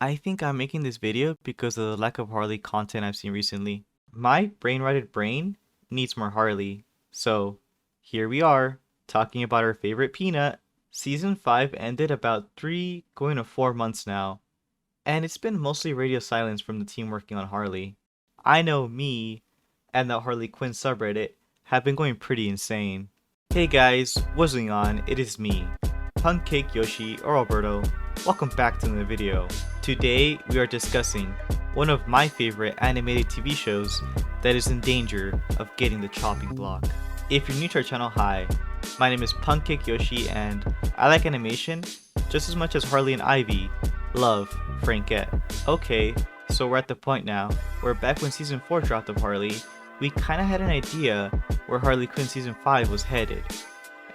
I think I'm making this video because of the lack of Harley content I've seen recently. My brain-rotted brain needs more Harley. So, here we are, talking about our favorite peanut. Season 5 ended about 3 going to 4 months now, and it's been mostly radio silence from the team working on Harley. I know me and the Harley Quinn subreddit have been going pretty insane. Hey guys, what's going on? It is me, Pancake Yoshi or Alberto. Welcome back to the video. Today we are discussing one of my favorite animated TV shows that is in danger of getting the chopping block. If you're new to our channel, hi. My name is Pancake Yoshi and I like animation just as much as Harley and Ivy love Frankette. Okay, so we're at the point now where back when season 4 dropped of Harley, we kinda had an idea where Harley Quinn season 5 was headed.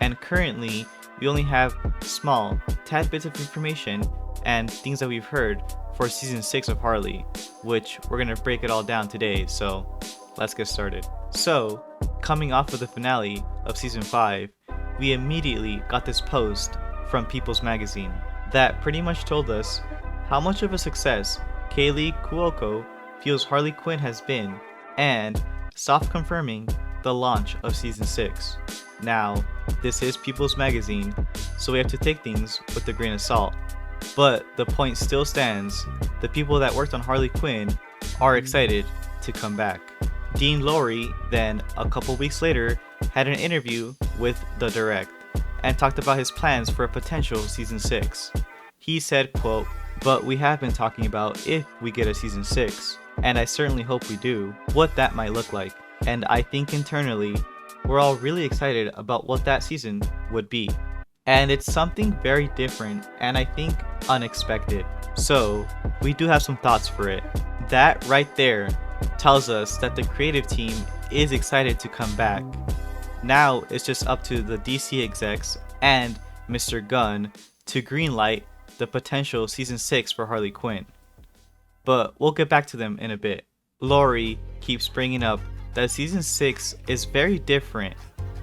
And currently, we only have small, tad bits of information and things that we've heard for season 6 of Harley, which we're gonna break it all down today, so let's get started. So, coming off of the finale of season 5, we immediately got this post from People's Magazine that pretty much told us how much of a success Kaylee Cuoco feels Harley Quinn has been, and soft confirming the launch of season 6. Now, this is People's Magazine, so we have to take things with a grain of salt. But the point still stands, the people that worked on Harley Quinn are excited to come back. Dean Lowry then, a couple weeks later, had an interview with The Direct and talked about his plans for a potential season 6. He said, quote, "But we have been talking about if we get a season 6, and I certainly hope we do, what that might look like. And I think internally, we're all really excited about what that season would be. And it's something very different and I think unexpected. So, we do have some thoughts for it." That right there tells us that the creative team is excited to come back. Now it's just up to the DC execs and Mr. Gunn to greenlight the potential season 6 for Harley Quinn. But we'll get back to them in a bit. Laurie keeps bringing up that season 6 is very different,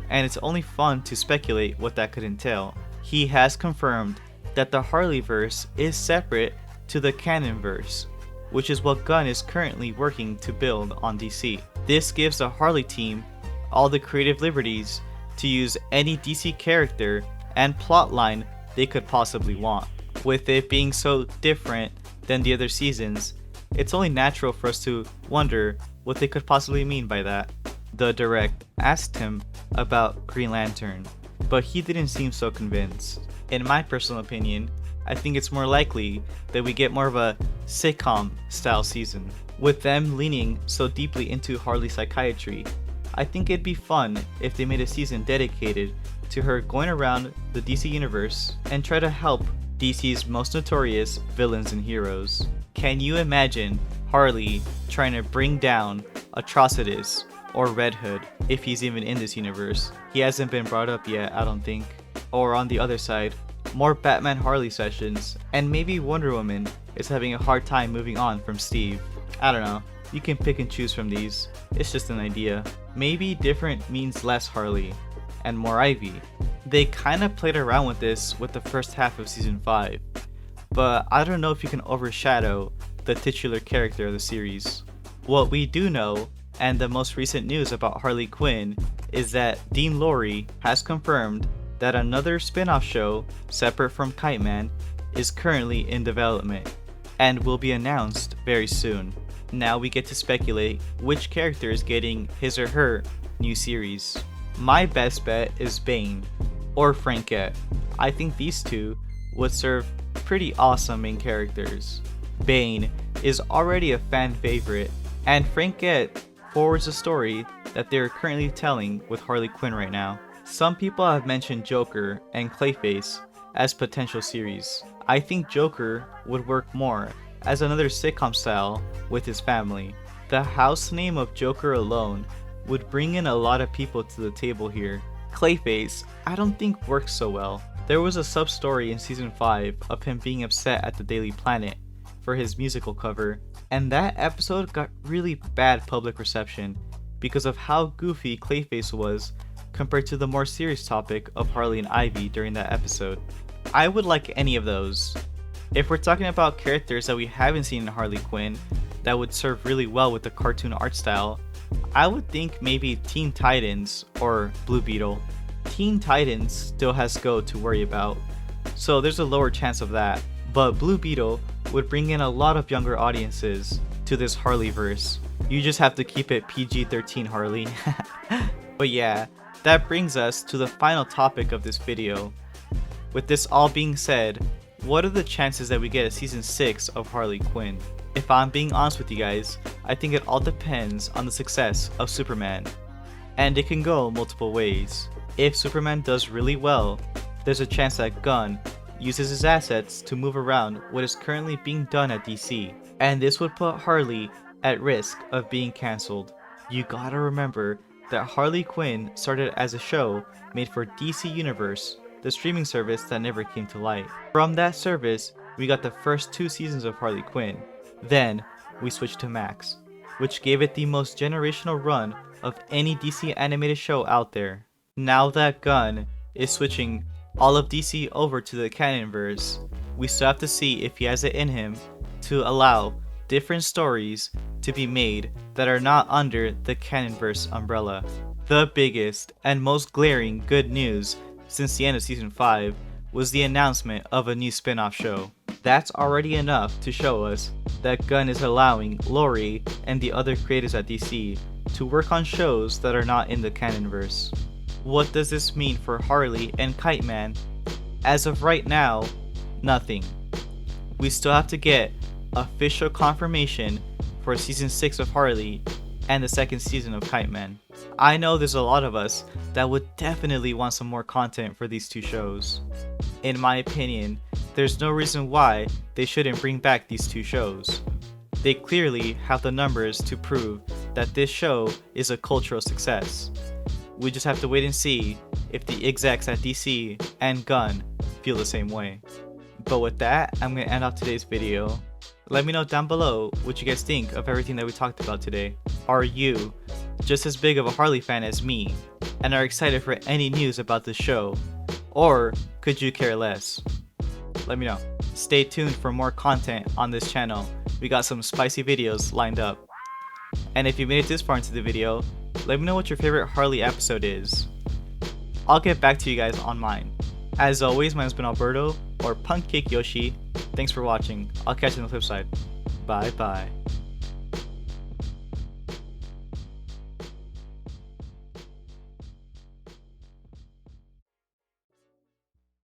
and it's only fun to speculate what that could entail. He has confirmed that the Harleyverse is separate to the Canonverse, which is what Gunn is currently working to build on DC. This gives the Harley team all the creative liberties to use any DC character and plotline they could possibly want. With it being so different than the other seasons, it's only natural for us to wonder what they could possibly mean by that. The Direct asked him about Green Lantern, but he didn't seem so convinced. In my personal opinion, I think it's more likely that we get more of a sitcom style season. With them leaning so deeply into Harley psychiatry, I think it'd be fun if they made a season dedicated to her going around the DC universe and try to help DC's most notorious villains and heroes. Can you imagine Harley trying to bring down Atrocitus or Red Hood if he's even in this universe? He hasn't been brought up yet, I don't think. Or on the other side, more Batman Harley sessions, and maybe Wonder Woman is having a hard time moving on from Steve. I don't know, you can pick and choose from these, it's just an idea. Maybe different means less Harley and more Ivy. They kinda played around with this with the first half of season 5, but I don't know if you can overshadow the titular character of the series. What we do know, and the most recent news about Harley Quinn, is that Dean Lowry has confirmed that another spin-off show, separate from Kite Man, is currently in development, and will be announced very soon. Now we get to speculate which character is getting his or her new series. My best bet is Bane, or Frankette. I think these two would serve pretty awesome main characters. Bane is already a fan favorite, and Frankette forwards a story that they are currently telling with Harley Quinn right now. Some people have mentioned Joker and Clayface as potential series. I think Joker would work more as another sitcom style with his family. The house name of Joker alone would bring in a lot of people to the table here. Clayface, I don't think works so well. There was a sub-story in season 5 of him being upset at the Daily Planet for his musical cover, and that episode got really bad public reception because of how goofy Clayface was compared to the more serious topic of Harley and Ivy during that episode. I would like any of those. If we're talking about characters that we haven't seen in Harley Quinn that would serve really well with the cartoon art style, I would think maybe Teen Titans or Blue Beetle. Teen Titans still has Go to worry about, so there's a lower chance of that, but Blue Beetle would bring in a lot of younger audiences to this Harleyverse. You just have to keep it PG-13, Harley. But yeah, that brings us to the final topic of this video. With this all being said, what are the chances that we get a season 6 of Harley Quinn? If I'm being honest with you guys, I think it all depends on the success of Superman. And it can go multiple ways. If Superman does really well, there's a chance that Gunn uses his assets to move around what is currently being done at DC. And this would put Harley at risk of being cancelled. You gotta remember that Harley Quinn started as a show made for DC Universe, the streaming service that never came to light. From that service, we got the first 2 seasons of Harley Quinn. Then, we switched to Max, which gave it the most generational run of any DC animated show out there. Now that Gunn is switching all of DC over to the Canonverse, we still have to see if he has it in him to allow different stories to be made that are not under the Canonverse umbrella. The biggest and most glaring good news since the end of season 5 was the announcement of a new spin-off show. That's already enough to show us that Gunn is allowing Laurie and the other creators at DC to work on shows that are not in the Canonverse. What does this mean for Harley and Kite Man? As of right now, nothing. We still have to get official confirmation for season 6 of Harley and the second season of Kite Man. I know there's a lot of us that would definitely want some more content for these 2 shows. In my opinion, there's no reason why they shouldn't bring back these 2 shows. They clearly have the numbers to prove that this show is a cultural success. We just have to wait and see if the execs at DC and Gunn feel the same way. But with that, I'm going to end off today's video. Let me know down below what you guys think of everything that we talked about today. Are you just as big of a Harley fan as me and are excited for any news about the show? Or could you care less? Let me know. Stay tuned for more content on this channel. We got some spicy videos lined up. And if you made it this far into the video, let me know what your favorite Harley episode is. I'll get back to you guys on mine. As always, my name's been Alberto, or Punk Cake Yoshi. Thanks for watching. I'll catch you on the flip side. Bye bye.